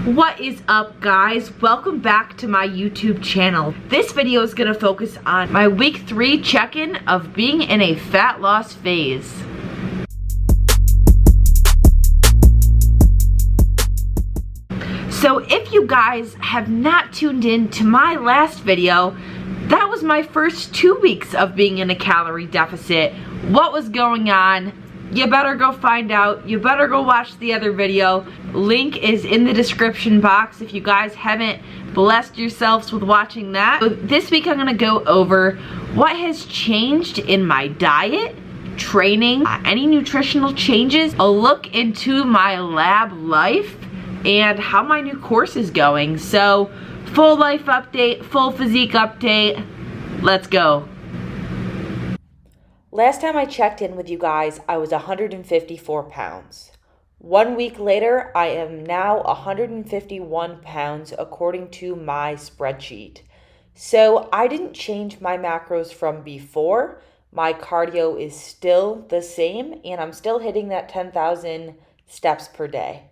What is up, guys? Welcome back to my YouTube channel. This video is going to focus on my week 3 check-in of being in a fat loss phase. So if you guys have not tuned in to my last video, that was my first 2 weeks of being in a calorie deficit. What was going on? You better go find out. You better go watch the other video. Link is in the description box if you guys haven't blessed yourselves with watching that. So this week I'm gonna go over what has changed in my diet, training, any nutritional changes, a look into my lab life, and how my new course is going. So full life update, full physique update. Let's go. Last time I checked in with you guys, I was 154 pounds. 1 week later, I am now 151 pounds according to my spreadsheet. So I didn't change my macros from before. My cardio is still the same, and I'm still hitting that 10,000 steps per day.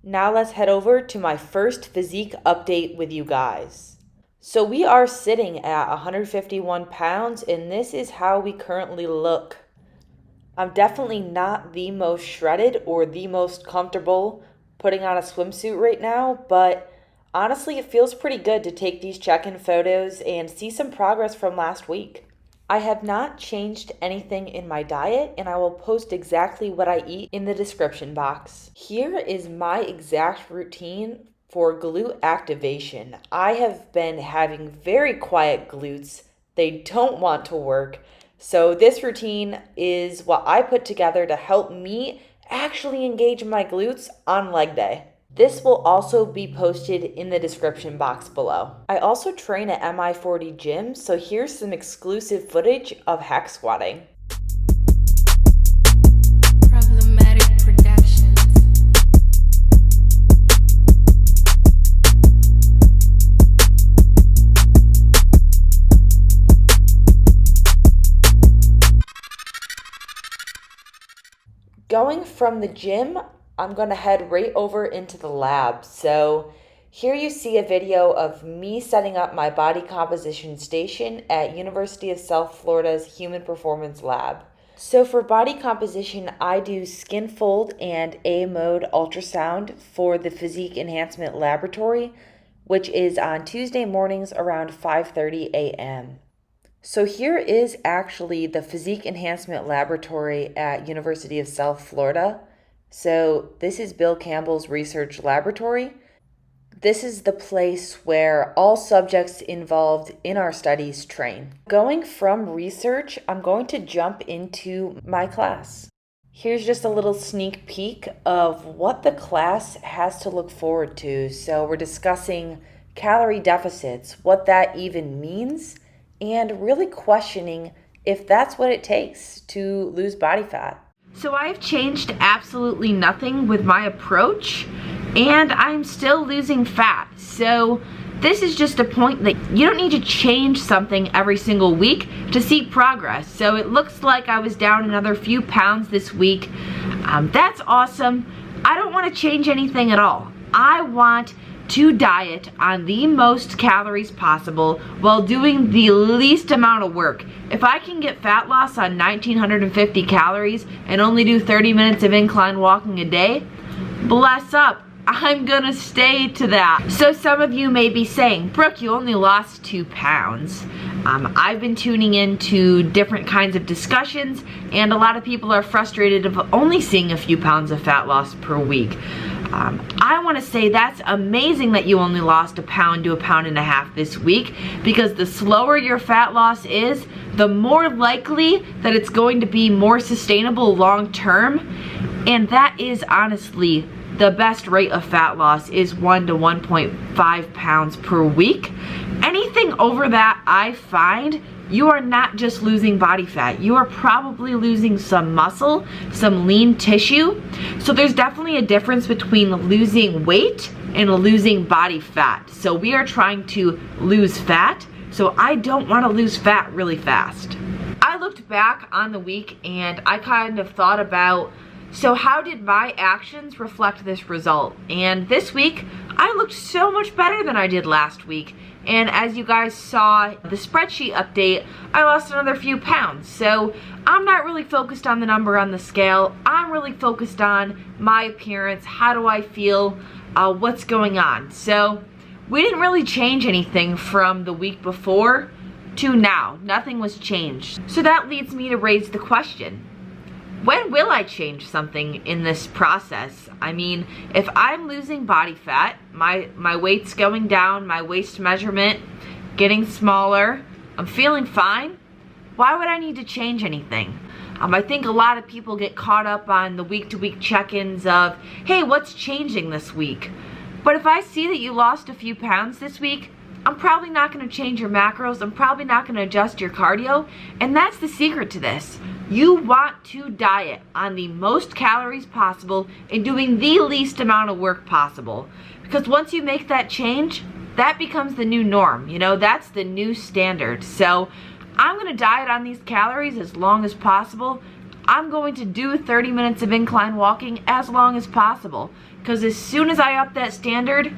Now let's head over to my first physique update with you guys. So we are sitting at 151 pounds, and this is how we currently look. I'm definitely not the most shredded or the most comfortable putting on a swimsuit right now, but honestly, it feels pretty good to take these check-in photos and see some progress from last week. I have not changed anything in my diet, and I will post exactly what I eat in the description box. Here is my exact routine for glute activation. I have been having very quiet glutes. They don't want to work. So this routine is what I put together to help me actually engage my glutes on leg day. This will also be posted in the description box below. I also train at MI40 Gym, so here's some exclusive footage of hack squatting. Going from the gym, I'm gonna head right over into the lab. So here you see a video of me setting up my body composition station at University of South Florida's Human Performance Lab. So for body composition, I do skin fold and A-mode ultrasound for the Physique Enhancement Laboratory, which is on Tuesday mornings around 5:30 a.m. So here is actually the Physique Enhancement Laboratory at University of South Florida. So this is Bill Campbell's research laboratory. This is the place where all subjects involved in our studies train. Going from research, I'm going to jump into my class. Here's just a little sneak peek of what the class has to look forward to. So we're discussing calorie deficits, what that even means, and really questioning if that's what it takes to lose body fat. So I've changed absolutely nothing with my approach, and I'm still losing fat. So this is just a point that you don't need to change something every single week to see progress. So it looks like I was down another few pounds this week. That's awesome. I don't want to change anything at all. I want to diet on the most calories possible while doing the least amount of work. If I can get fat loss on 1,950 calories and only do 30 minutes of incline walking a day, bless up. I'm gonna stay to that. So some of you may be saying, Brooke, you only lost 2 pounds. I've been tuning into different kinds of discussions, and a lot of people are frustrated of only seeing a few pounds of fat loss per week. I want to say that's amazing that you only lost 1 pound to 1.5 pounds this week, because the slower your fat loss is, the more likely that it's going to be more sustainable long term. And that is honestly the best rate of fat loss is 1 to 1.5 pounds per week. Anything over that, I find you are not just losing body fat. You are probably losing some muscle, some lean tissue. So there's definitely a difference between losing weight and losing body fat. So we are trying to lose fat. So I don't want to lose fat really fast. I looked back on the week and I kind of thought about So how did my actions reflect this result? And this week, I looked so much better than I did last week. And as you guys saw the spreadsheet update, I lost another few pounds. So I'm not really focused on the number on the scale. I'm really focused on my appearance. How do I feel? What's going on? So we didn't really change anything from the week before to now. Nothing was changed. So that leads me to raise the question. When will I change something in this process? I mean, if I'm losing body fat, my weight's going down, my waist measurement getting smaller, I'm feeling fine, why would I need to change anything? I think a lot of people get caught up on the week-to-week check-ins of, hey, what's changing this week? But if I see that you lost a few pounds this week, I'm probably not going to change your macros. I'm probably not going to adjust your cardio. And that's the secret to this. You want to diet on the most calories possible and doing the least amount of work possible. Because once you make that change, that becomes the new norm. You know, that's the new standard. So I'm going to diet on these calories as long as possible. I'm going to do 30 minutes of incline walking as long as possible. Because as soon as I up that standard,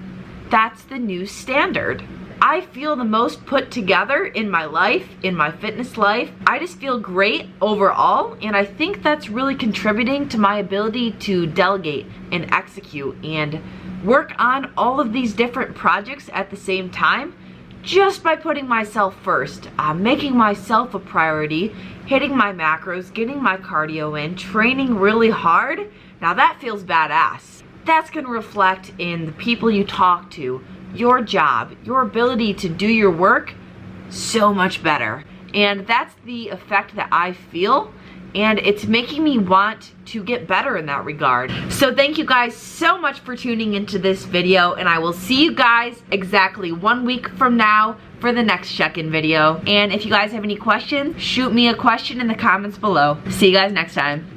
that's the new standard. I feel the most put together in my life, in my fitness life. I just feel great overall, and I think that's really contributing to my ability to delegate and execute and work on all of these different projects at the same time just by putting myself first, making myself a priority, hitting my macros, getting my cardio in, training really hard. Now that feels badass. That's going to reflect in the people you talk to, your job, your ability to do your work so much better. And that's the effect that I feel, and it's making me want to get better in that regard. So thank you guys so much for tuning into this video, and I will see you guys exactly 1 week from now for the next check-in video. And if you guys have any questions, shoot me a question in the comments below. See you guys next time.